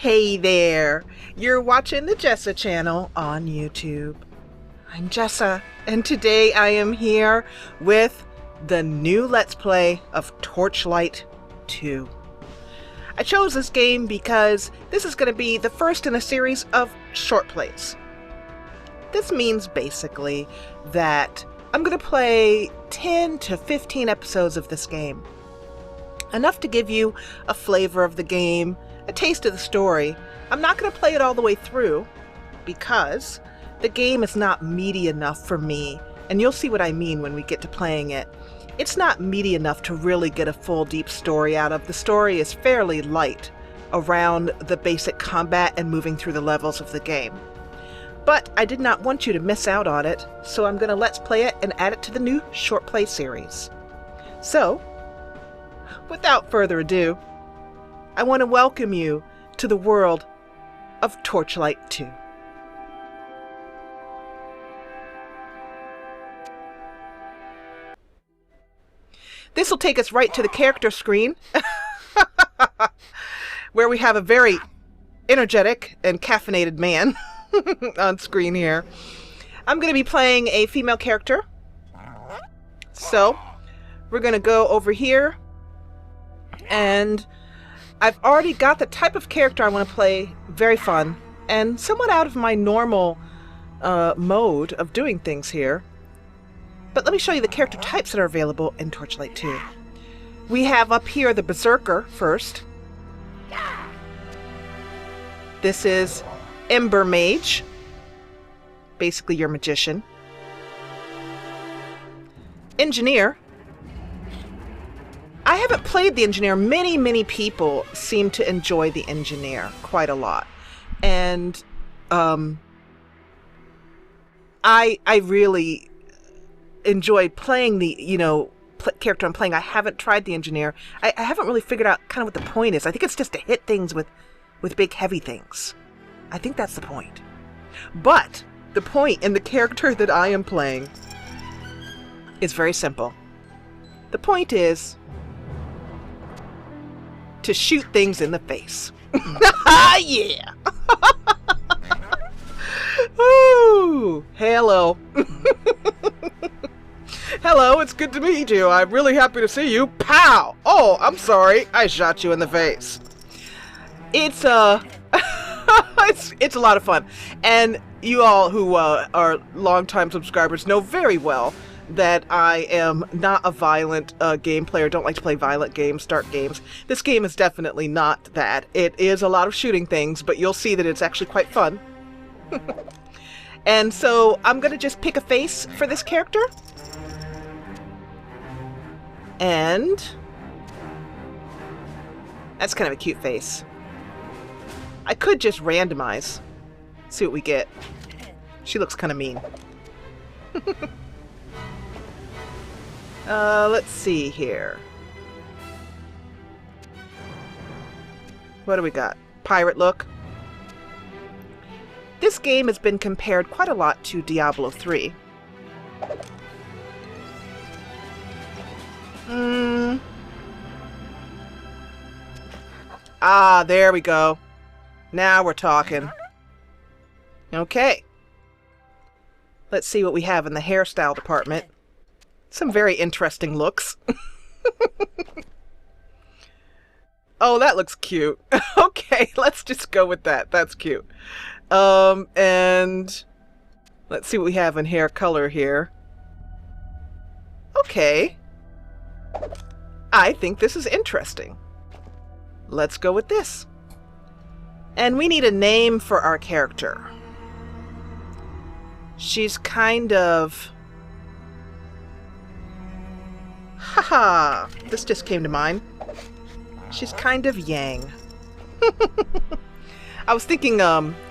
Hey there! You're watching the Jessa channel on YouTube. I'm Jessa, and today I am here with the new Let's Play of Torchlight 2. I chose this game because this is going to be the first in a series of short plays. This means basically that I'm going to play 10 to 15 episodes of this game. Enough to give you a flavor of the game, a taste of the story. I'm not going to play it all the way through because the game is not meaty enough for me, and you'll see what I mean when we get to playing it. It's not meaty enough to really get a full deep story out of. The story is fairly light around the basic combat and moving through the levels of the game. But I did not want you to miss out on it, so I'm going to let's play it and add it to the new short play series. So, without further ado, I want to welcome you to the world of Torchlight 2. This will take us right to the character screen, where we have a very energetic and caffeinated man on screen here. I'm going to be playing a female character. So, we're going to go over here, and I've already got the type of character I want to play, very fun, and somewhat out of my normal mode of doing things here. But let me show you the character types that are available in Torchlight 2. We have up here the Berserker first. This is Ember Mage, basically your magician. Engineer. I haven't played the Engineer. Many people seem to enjoy the Engineer quite a lot. And I really enjoyed playing the, character I'm playing. I haven't tried the Engineer. I haven't really figured out kind of what the point is. I think it's just to hit things with big heavy things. I think that's the point. But the point in the character that I am playing is very simple. The point is to shoot things in the face. Yeah! Ooh, hello. Hello, it's good to meet you. I'm really happy to see you. Pow! Oh, I'm sorry. I shot you in the face. It's it's a lot of fun. And you all who are longtime subscribers know very well that I am not a violent game player. Don't like to play violent games, dark games. This game is definitely not that. It is a lot of shooting things, but you'll see that it's actually quite fun. And so I'm going to just pick a face for this character. And that's kind of a cute face. I could just randomize. See what we get. She looks kind of mean. Let's see here. What do we got? Pirate look. This game has been compared quite a lot to Diablo 3. Ah, there we go. Now we're talking. Okay. Let's see what we have in the hairstyle department. Some very interesting looks. Oh, that looks cute. Okay, let's just go with that. That's cute. And let's see what we have in hair color here. Okay. I think this is interesting. Let's go with this. And we need a name for our character. She's kind of... Haha, this just came to mind. She's kind of yang. I was thinking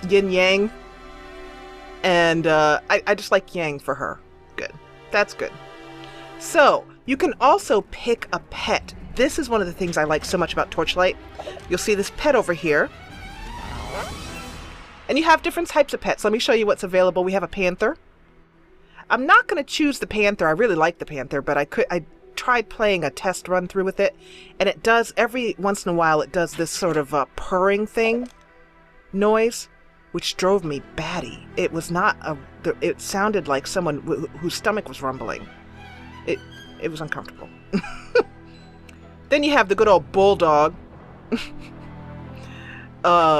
yin yang, and I just like yang for her. Good. That's good. So, you can also pick a pet. This is one of the things I like so much about Torchlight. You'll see this pet over here. And you have different types of pets. Let me show you what's available. We have a panther. I'm not going to choose the panther. I really like the panther, but I tried playing a test run through with it, and it does, every once in a while, it does this sort of purring thing. noise, which drove me batty. It was not a... It sounded like someone whose stomach was rumbling. It was uncomfortable. Then you have the good old bulldog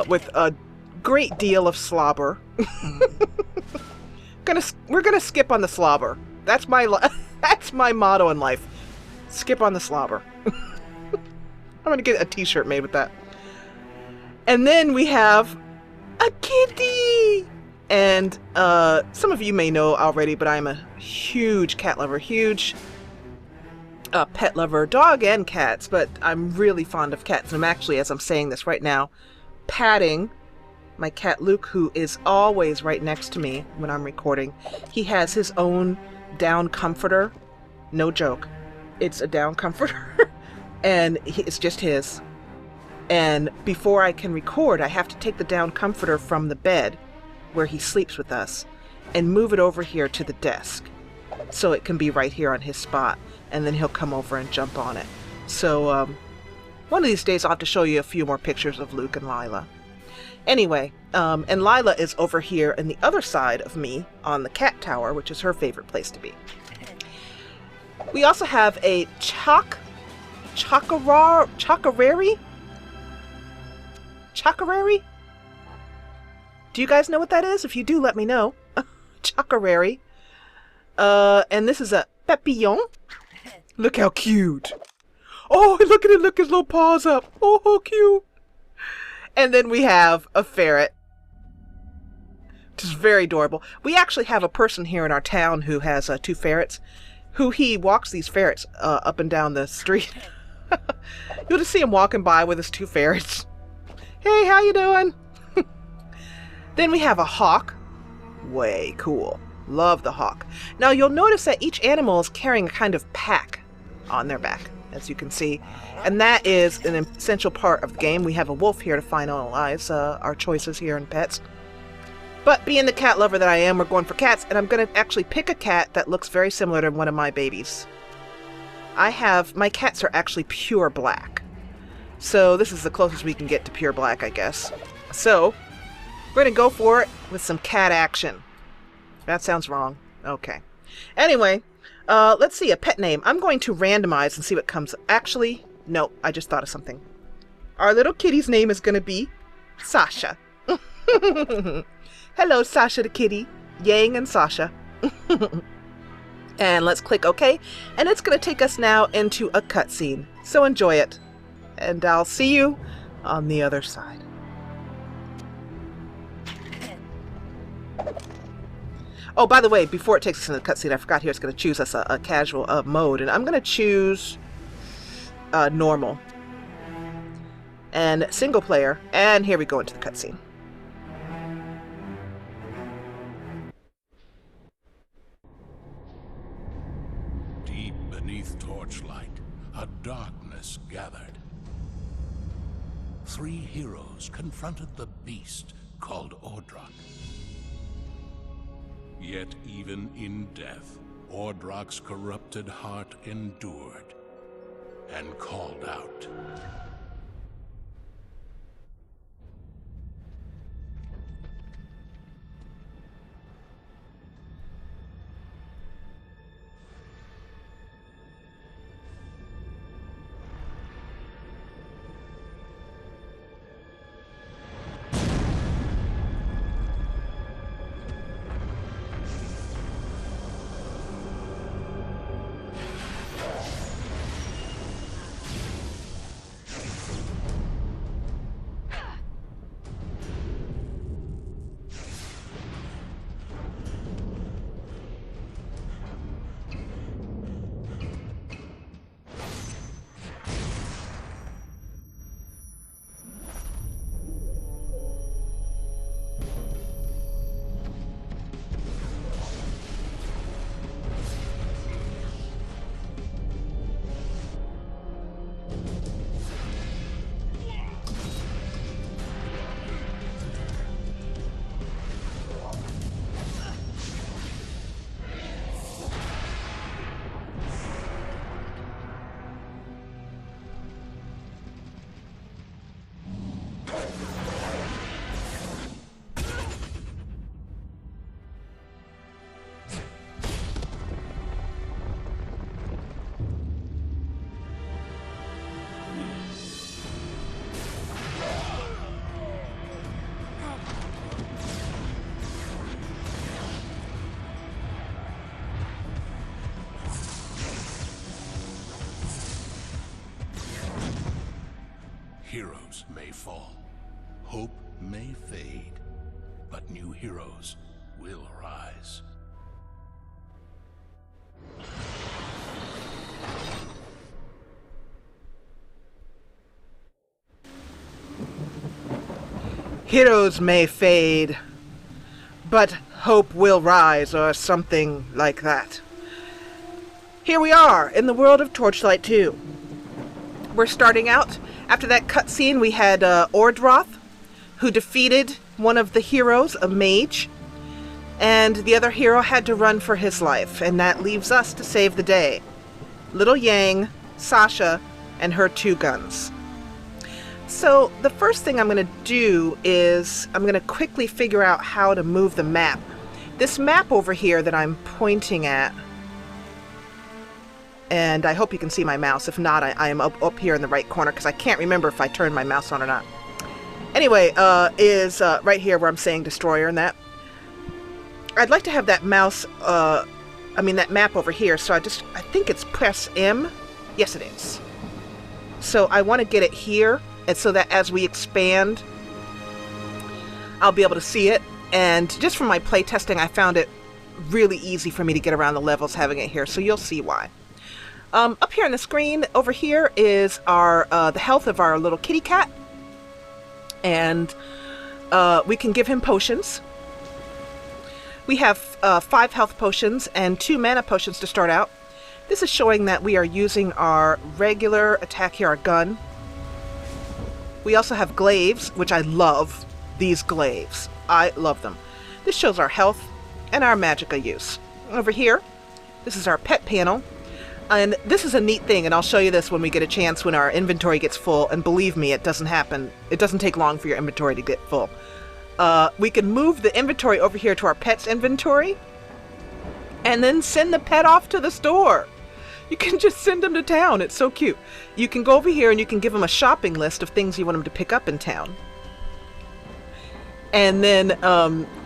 with a great deal of slobber. We're gonna skip on the slobber. That's my motto in life. Skip on the slobber. I'm gonna get a t-shirt made with that. And then we have a kitty! And some of you may know already, but I'm a huge cat lover. Huge pet lover. Dog and cats, but I'm really fond of cats. And I'm actually, as I'm saying this right now, patting my cat Luke, who is always right next to me when I'm recording. He has his own down comforter. No joke. It's a down comforter. And it's just his. And before I can record, I have to take the down comforter from the bed where he sleeps with us and move it over here to the desk so it can be right here on his spot, and then he'll come over and jump on it. So one of these days I'll have to show you a few more pictures of Luke and Lila. Anyway, and Lila is over here in the other side of me on the cat tower, which is her favorite place to be. We also have a Chakarari? Do you guys know what that is? If you do, let me know. Chakarari. And this is a Papillon. Look how cute. Oh, look at it. Look his little paws up. Oh, how cute. And then we have a ferret. Which is very adorable. We actually have a person here in our town who has 2 ferrets. He walks these ferrets up and down the street. You'll just see him walking by with his 2 ferrets. Hey, how you doing? Then we have a hawk. Way cool. Love the hawk. Now you'll notice that each animal is carrying a kind of pack on their back, as you can see. And that is an essential part of the game. We have a wolf here to finalize our choices here in pets. But being the cat lover that I am, we're going for cats. And I'm going to actually pick a cat that looks very similar to one of my babies. My cats are actually pure black. So this is the closest we can get to pure black, I guess. So we're going to go for it with some cat action. That sounds wrong. Okay. Anyway, let's see, a pet name. I'm going to randomize and see what comes. Actually, no, I just thought of something. Our little kitty's name is going to be Sasha. Hello, Sasha the kitty. Yang and Sasha. And let's click OK. And it's going to take us now into a cutscene. So enjoy it. And I'll see you on the other side. Oh, by the way, before it takes us into the cutscene, I forgot here it's going to choose us a casual mode. And I'm going to choose normal. And single player. And here we go into the cutscene. Deep beneath Torchlight, a darkness gathered. 3 heroes confronted the beast called Ordrak. Yet even in death, Ordrak's corrupted heart endured and called out. Heroes may fall, hope may fade, but new heroes will rise. Heroes may fade, but hope will rise, or something like that. Here we are in the world of Torchlight 2. We're starting out. After that cutscene, we had Ordroth, who defeated one of the heroes, a mage, and the other hero had to run for his life, and that leaves us to save the day. Little Yang, Sasha, and her 2 guns. So the first thing I'm going to do is I'm going to quickly figure out how to move the map. This map over here that I'm pointing at, and I hope you can see my mouse. If not, I am up here in the right corner because I can't remember if I turned my mouse on or not. Anyway, is right here where I'm saying destroyer and that. I'd like to have that mouse, that map over here, so I think it's press M. Yes, it is. So I want to get it here, and so that as we expand, I'll be able to see it. And just from my playtesting, I found it really easy for me to get around the levels having it here, so you'll see why. Up here on the screen, over here is our the health of our little kitty cat. And we can give him potions. We have 5 health potions and 2 mana potions to start out. This is showing that we are using our regular attack here, our gun. We also have glaives, which I love. These glaives. I love them. This shows our health and our magicka use. Over here, this is our pet panel. And this is a neat thing, and I'll show you this when we get a chance when our inventory gets full. And believe me, it doesn't happen. It doesn't take long for your inventory to get full. We can move the inventory over here to our pet's inventory and then send the pet off to the store. You can just send them to town. It's so cute. You can go over here and you can give them a shopping list of things you want them to pick up in town. And then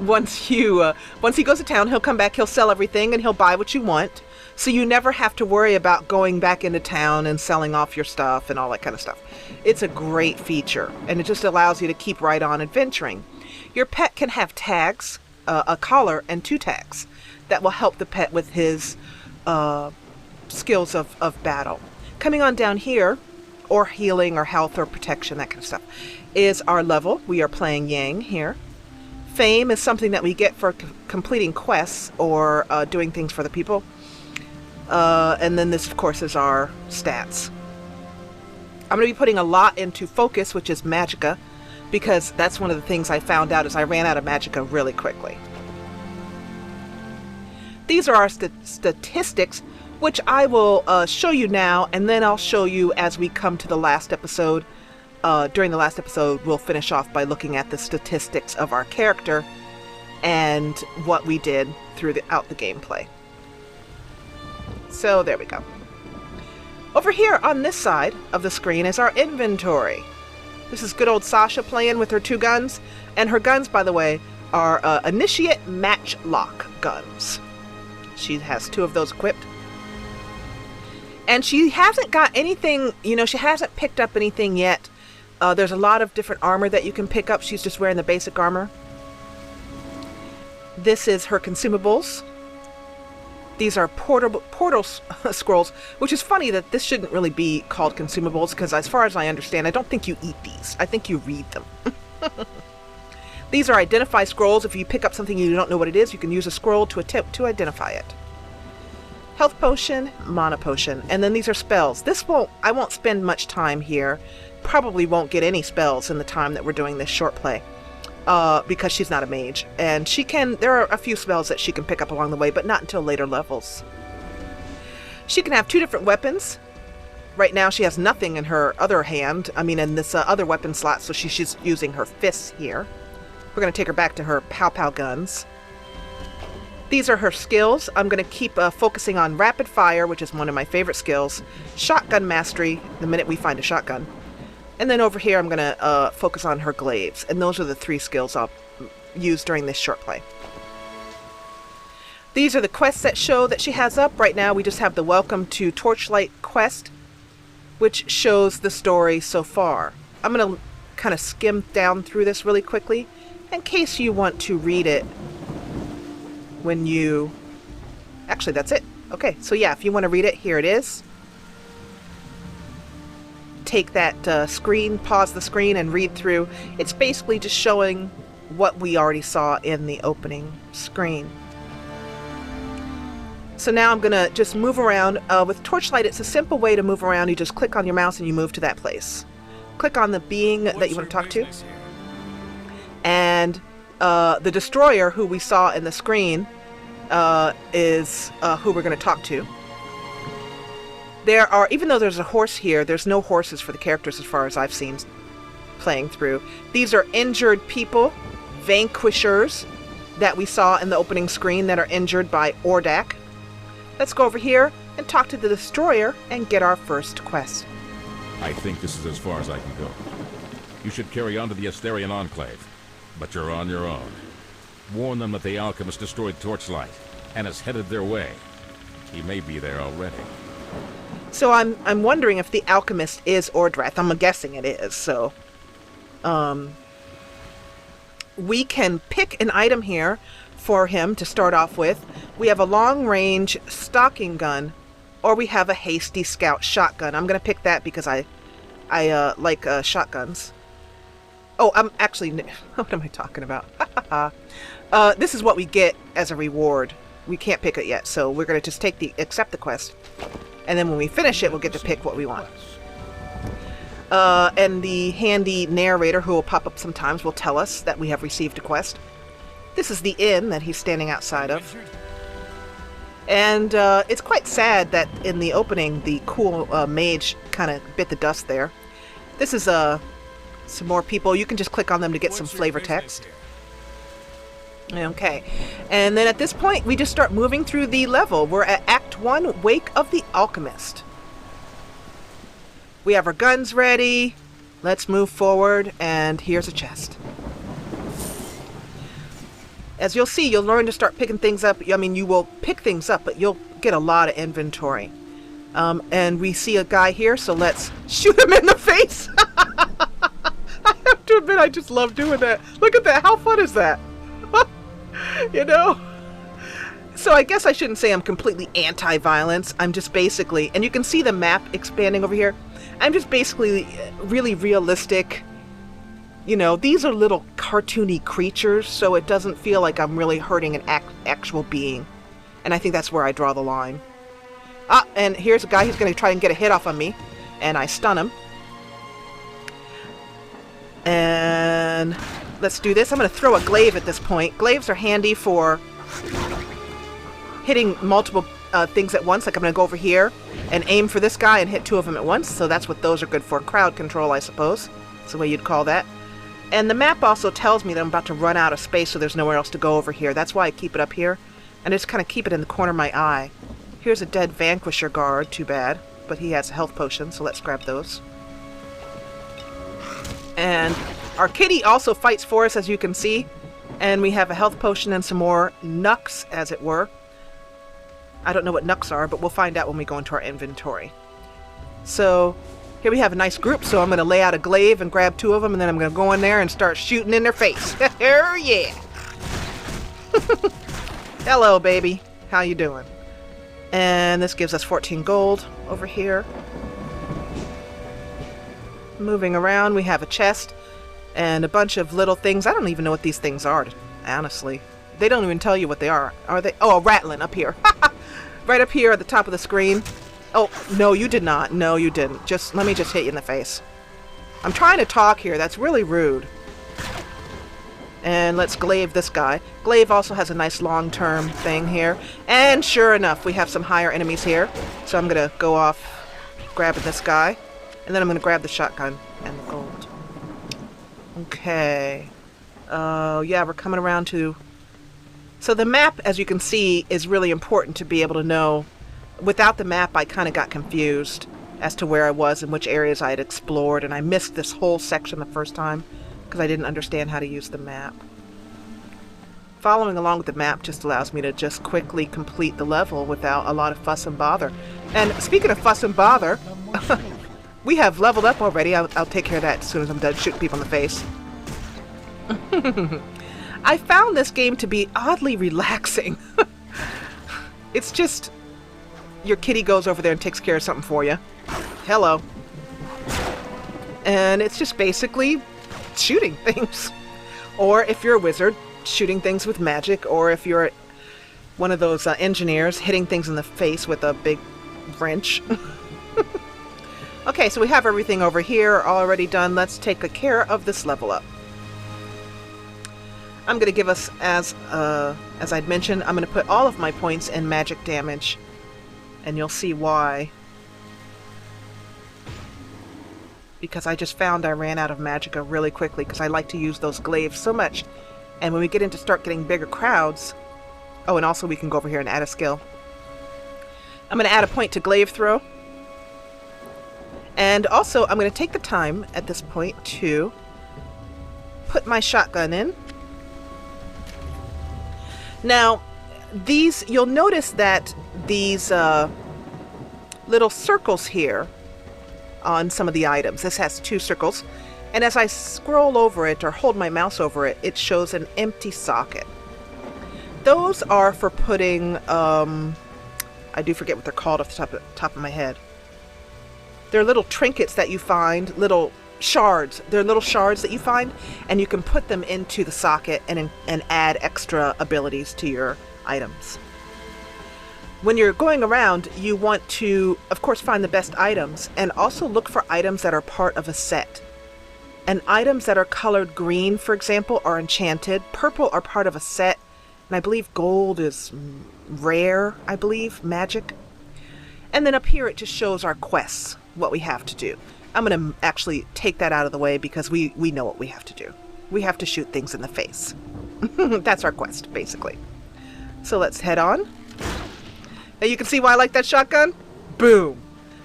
once he goes to town, he'll come back, he'll sell everything, and he'll buy what you want. So you never have to worry about going back into town and selling off your stuff and all that kind of stuff. It's a great feature, and it just allows you to keep right on adventuring. Your pet can have tags, a collar and 2 tags, that will help the pet with his skills of battle. Coming on down here, or healing or health or protection, that kind of stuff, is our level. We are playing Yang here. Fame is something that we get for completing quests or doing things for the people. And then this, of course, is our stats. I'm going to be putting a lot into focus, which is magicka, because that's one of the things I found out is I ran out of magicka really quickly. These are our statistics, which I will show you now, and then I'll show you as we come to the last episode. During the last episode, we'll finish off by looking at the statistics of our character and what we did throughout the gameplay. So there we go. Over here on this side of the screen is our inventory. This is good old Sasha playing with her 2 guns. And her guns, by the way, are Initiate Matchlock guns. She has 2 of those equipped. And she hasn't got anything, she hasn't picked up anything yet. There's a lot of different armor that you can pick up. She's just wearing the basic armor. This is her consumables. These are portal scrolls, which is funny that this shouldn't really be called consumables, because as far as I understand, I don't think you eat these. I think you read them. These are identify scrolls. If you pick up something you don't know what it is, you can use a scroll to attempt to identify it. Health potion, mana potion, and then these are spells. I won't spend much time here. Probably won't get any spells in the time that we're doing this short play. Because she's not a mage, and there are a few spells that she can pick up along the way, but not until later levels. She can have 2 different weapons. Right now she has nothing in her other hand, in this other weapon slot, so she's using her fists here. We're going to take her back to her pow-pow guns. These are her skills. I'm going to keep focusing on rapid fire, which is one of my favorite skills, shotgun mastery, the minute we find a shotgun. And then over here, I'm going to focus on her glaives. And those are the 3 skills I'll use during this short play. These are the quests that show that she has up. Right now, we just have the Welcome to Torchlight quest, which shows the story so far. I'm going to kind of skim down through this really quickly in case you want to read it when you... Actually, that's it. Okay, so yeah, if you want to read it, here it is. Take that screen, pause the screen, and read through. It's basically just showing what we already saw in the opening screen. So now I'm going to just move around. With Torchlight, it's a simple way to move around. You just click on your mouse and you move to that place. Click on the being that you want to talk to. And the destroyer, who we saw in the screen, is who we're going to talk to. There are, even though there's a horse here, there's no horses for the characters as far as I've seen playing through. These are injured people, vanquishers, that we saw in the opening screen that are injured by Ordak. Let's go over here and talk to the destroyer and get our first quest. I think this is as far as I can go. You should carry on to the Asterian Enclave, but you're on your own. Warn them that the alchemist destroyed Torchlight and is headed their way. He may be there already. So I'm wondering if the alchemist is Ordrath. I'm guessing it is. So, we can pick an item here for him to start off with. We have a long-range stalking gun, or we have a hasty scout shotgun. I'm going to pick that because I like shotguns. Oh, I'm actually... What am I talking about? This is what we get as a reward. We can't pick it yet, so we're going to just accept the quest. And then when we finish it, we'll get to pick what we want. And the handy narrator, who will pop up sometimes, will tell us that we have received a quest. This is the inn that he's standing outside of. And it's quite sad that in the opening, the cool mage kind of bit the dust there. This is some more people. You can just click on them to get some flavor text. Okay. And then at this point, we just start moving through the level. We're at Act 1, Wake of the Alchemist. We have our guns ready. Let's move forward, and here's a chest. As you'll see, you'll learn to start picking things up. I mean, you will pick things up, but you'll get a lot of inventory. And we see a guy here, so let's shoot him in the face. I have to admit, I just love doing that. Look at that. How fun is that? You know? So I guess I shouldn't say I'm completely anti-violence. I'm just basically, and you can see the map expanding over here. I'm just basically really realistic. You know, these are little cartoony creatures, so it doesn't feel like I'm really hurting an actual being. And I think that's where I draw the line. Ah, and here's a guy who's going to try and get a hit off on me. And I stun him. And let's do this. I'm going to throw a glaive at this point. Glaives are handy for hitting multiple things at once. Like I'm going to go over here and aim for this guy and hit two of them at once. So that's what those are good for. Crowd control, I suppose. That's the way you'd call that. And the map also tells me that I'm about to run out of space, so there's nowhere else to go over here. That's why I keep it up here. And I just kind of keep it in the corner of my eye. Here's a dead Vanquisher guard. Too bad. But he has a health potion, so let's grab those. And our kitty also fights for us, as you can see. And we have a health potion and some more nucks, as it were. I don't know what nucks are, but we'll find out when we go into our inventory. So here we have a nice group, so I'm going to lay out a glaive and grab two of them, and then I'm going to go in there and start shooting in their face. Oh, yeah! Hello, baby. How you doing? And this gives us 14 gold over here. Moving around, we have a chest and a bunch of little things. I don't even know what these things are, honestly. They don't even tell you what they are. Are they? Oh, a rattling up here. Right up here at the top of the screen. Oh, no, you did not. No, you didn't. Let me just hit you in the face. I'm trying to talk here. That's really rude. And let's glaive this guy. Glaive also has a nice long-term thing here. And sure enough, we have some higher enemies here. So I'm going to go off grabbing this guy. And then I'm going to grab the shotgun and the gold. Okay. Yeah, we're coming around to... So the map, as you can see, is really important to be able to know. Without the map, I kind of got confused as to where I was and which areas I had explored, and I missed this whole section the first time because I didn't understand how to use the map. Following along with the map just allows me to just quickly complete the level without a lot of fuss and bother. And speaking of fuss and bother, We have leveled up already. I'll take care of that as soon as I'm done shooting people in the face. I found this game to be oddly relaxing. It's just your kitty goes over there and takes care of something for you. Hello. And it's just basically shooting things. Or if you're a wizard, shooting things with magic. Or if you're one of those engineers, hitting things in the face with a big wrench. Okay, so we have everything over here already done. Let's take care of this level up. I'm going to give us, as I'd mentioned, I'm going to put all of my points in magic damage. And you'll see why. Because I just found I ran out of magicka really quickly because I like to use those glaives so much. And when we start getting bigger crowds... Oh, and also we can go over here and add a skill. I'm going to add a point to glaive throw. And also, I'm going to take the time at this point to put my shotgun in. Now, you'll notice that these little circles here on some of the items. This has 2 circles. And as I scroll over it or hold my mouse over it, it shows an empty socket. Those are for putting, I do forget what they're called off the top of my head. They're little trinkets that you find, little shards. They're little shards that you find, and you can put them into the socket and add extra abilities to your items. When you're going around, you want to, of course, find the best items, and also look for items that are part of a set. And items that are colored green, for example, are enchanted. Purple are part of a set, and I believe gold is rare, I believe, magic. And then up here it just shows our quests, what we have to do. I'm going to actually take that out of the way because we know what we have to do. We have to shoot things in the face. That's our quest, basically. So let's head on. Now you can see why I like that shotgun. Boom.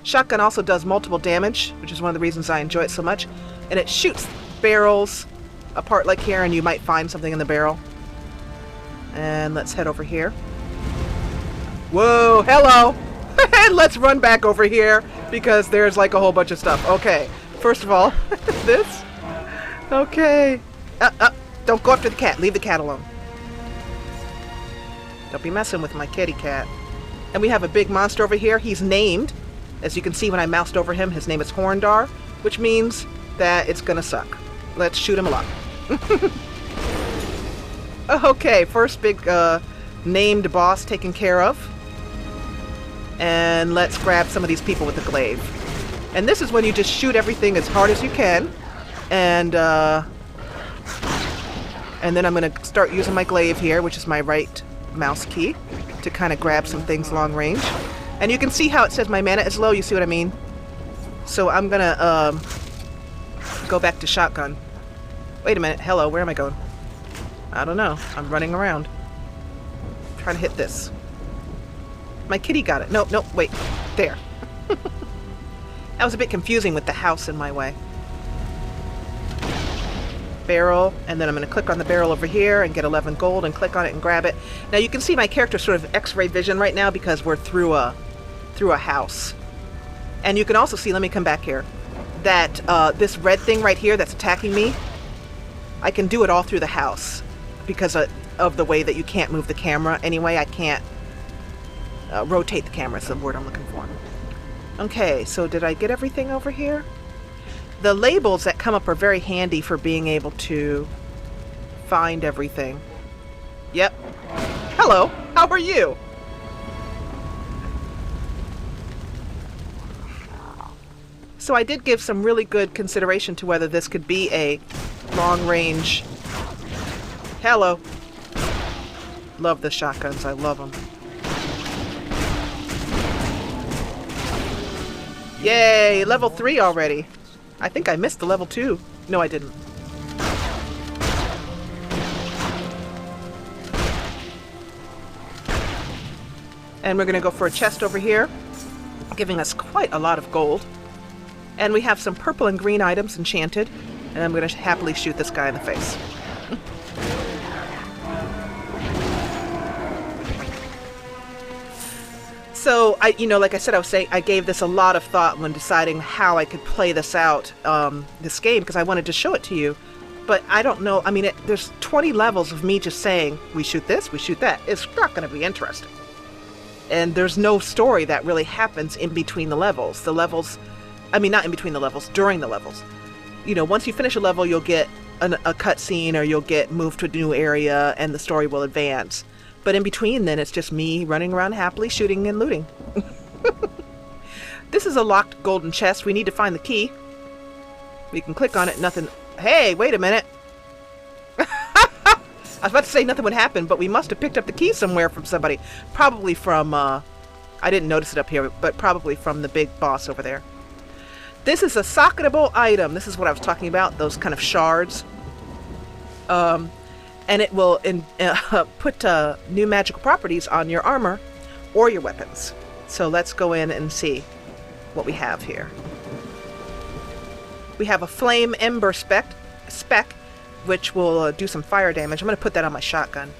Shotgun also does multiple damage, which is one of the reasons I enjoy it so much. And it shoots barrels apart like here, and you might find something in the barrel. And let's head over here. Whoa, hello! And let's run back over here because there's like a whole bunch of stuff. Okay, first of all, this. Okay. Don't go after the cat. Leave the cat alone. Don't be messing with my kitty cat. And we have a big monster over here. He's named. As you can see when I moused over him, his name is Horndar, which means that it's gonna suck. Let's shoot him a lot. Okay, first big named boss taken care of. And let's grab some of these people with the glaive. And this is when you just shoot everything as hard as you can. And then I'm going to start using my glaive here, which is my right mouse key, to kind of grab some things long range. And you can see how it says my mana is low. You see what I mean? So I'm going to go back to shotgun. Wait a minute. Hello, where am I going? I don't know. I'm running around. I'm trying to hit this. My kitty got it. No, wait. There. That was a bit confusing with the house in my way. Barrel, and then I'm going to click on the barrel over here and get 11 gold and click on it and grab it. Now you can see my character sort of X-ray vision right now because we're through a house. And you can also see, let me come back here, that this red thing right here that's attacking me, I can do it all through the house because of the way that you can't move the camera. Anyway, I can't rotate the camera is the word I'm looking for. Okay, so did I get everything over here? The labels that come up are very handy for being able to find everything. Yep. Hello, how are you? So I did give some really good consideration to whether this could be a long range. Hello. Love the shotguns, I love them. Yay, level 3 already. I think I missed the level 2. No, I didn't. And we're going to go for a chest over here, giving us quite a lot of gold. And we have some purple and green items enchanted, and I'm going to happily shoot this guy in the face. So, like I said, I gave this a lot of thought when deciding how I could play this out, this game, because I wanted to show it to you. But I don't know, there's 20 levels of me just saying, we shoot this, we shoot that. It's not going to be interesting. And there's no story that really happens in between the levels. Not in between the levels, during the levels. Once you finish a level, you'll get a cutscene, or you'll get moved to a new area, and the story will advance. But in between, then, it's just me running around happily, shooting and looting. This is a locked golden chest. We need to find the key. We can click on it, nothing... Hey, wait a minute. I was about to say nothing would happen, but we must have picked up the key somewhere from somebody. Probably from, I didn't notice it up here, but probably from the big boss over there. This is a socketable item. This is what I was talking about, those kind of shards. And it will put new magical properties on your armor or your weapons. So let's go in and see what we have here. We have a flame ember spec, which will do some fire damage. I'm going to put that on my shotgun.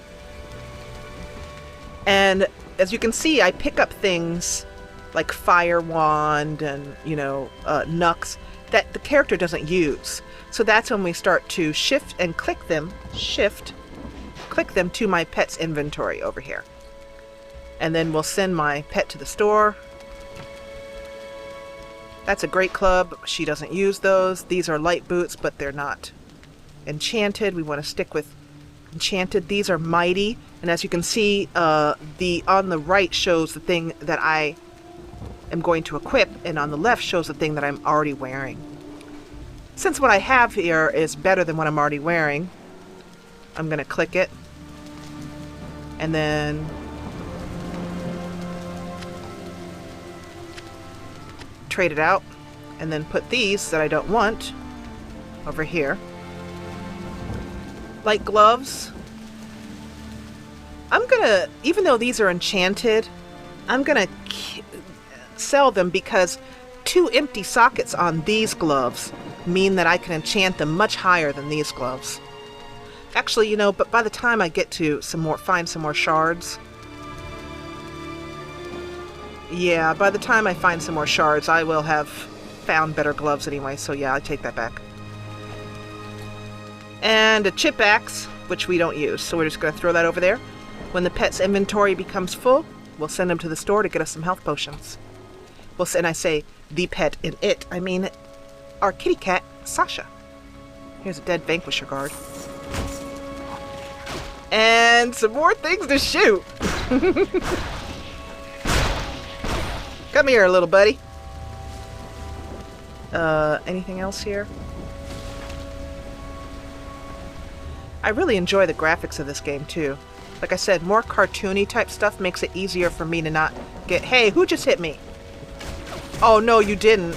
And as you can see, I pick up things like fire wand and, knucks that the character doesn't use. So that's when we start to shift and click them to my pet's inventory over here. And then we'll send my pet to the store. That's a great club. She doesn't use those. These are light boots, but they're not enchanted. We want to stick with enchanted. These are mighty. And as you can see, the on the right shows the thing that I am going to equip, and on the left shows the thing that I'm already wearing. Since what I have here is better than what I'm already wearing, I'm going to click it, and then trade it out, and then put these that I don't want over here. Like gloves, I'm going to, even though these are enchanted, I'm going to sell them because 2 empty sockets on these gloves mean that I can enchant them much higher than these gloves. Actually, but by the time I get to find some more shards, yeah, by the time I find some more shards, I will have found better gloves anyway, so yeah, I take that back. And a chip axe, which we don't use, so we're just going to throw that over there. When the pet's inventory becomes full, we'll send him to the store to get us some health potions. And I say the pet in it, I mean our kitty cat, Sasha. Here's a dead Vanquisher guard. And some more things to shoot. Come here, little buddy. Anything else here? I really enjoy the graphics of this game, too. Like I said, more cartoony type stuff makes it easier for me to not get... Hey, who just hit me? Oh, no, you didn't.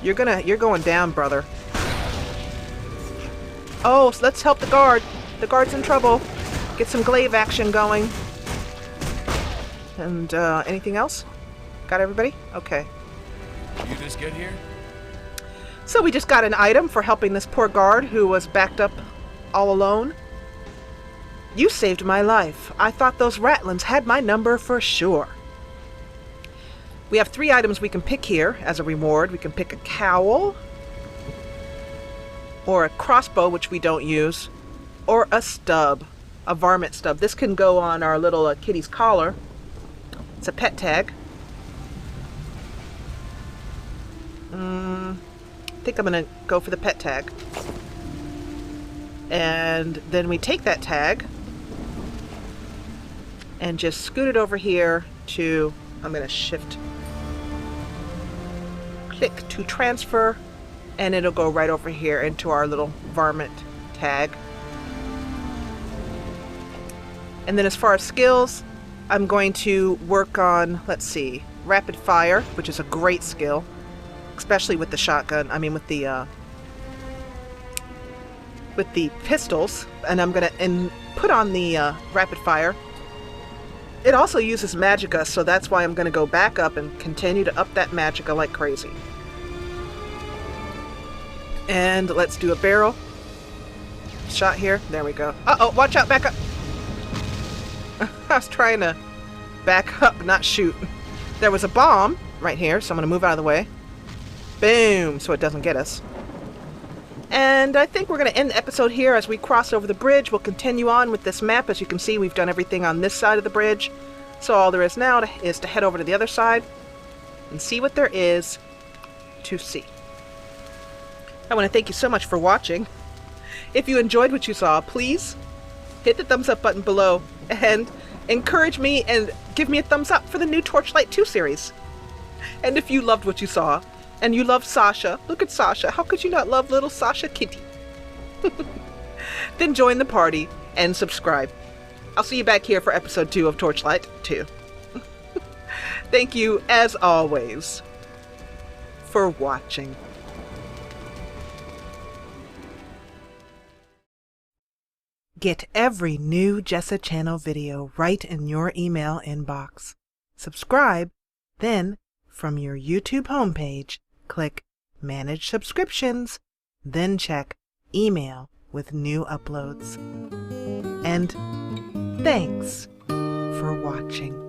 You're going down, brother. Oh, so let's help the guard. The guard's in trouble. Get some glaive action going. And, anything else? Got everybody? Okay. You just get here? So we just got an item for helping this poor guard who was backed up all alone. You saved my life. I thought those ratlins had my number for sure. We have 3 items we can pick here as a reward. We can pick a cowl, or a crossbow, which we don't use, or a stub, a varmint stub. This can go on our little kitty's collar. It's a pet tag. I think I'm going to go for the pet tag. And then we take that tag and just scoot it over here to, I'm going to shift, click to transfer, and it'll go right over here into our little varmint tag. And then as far as skills, I'm going to work on, let's see, rapid fire, which is a great skill, especially with the shotgun, with the pistols, and I'm going to put on the rapid fire. It also uses magicka, so that's why I'm going to go back up and continue to up that magicka like crazy. And let's do a barrel shot here. There we go. Uh-oh, watch out, back up. I was trying to back up, not shoot. There was a bomb right here, so I'm going to move out of the way. Boom, so it doesn't get us. And I think we're going to end the episode here as we cross over the bridge. We'll continue on with this map. As you can see, we've done everything on this side of the bridge. So all there is now is to head over to the other side and see what there is to see. I want to thank you so much for watching. If you enjoyed what you saw, please hit the thumbs up button below and encourage me and give me a thumbs up for the new Torchlight 2 series. And if you loved what you saw, and you love Sasha, look at Sasha, how could you not love little Sasha Kitty? Then join the party and subscribe. I'll see you back here for episode 2 of Torchlight 2. Thank you, as always, for watching. Get every new Jessa channel video right in your email inbox. Subscribe, then from your YouTube homepage, click Manage Subscriptions, then check Email with new uploads. And thanks for watching.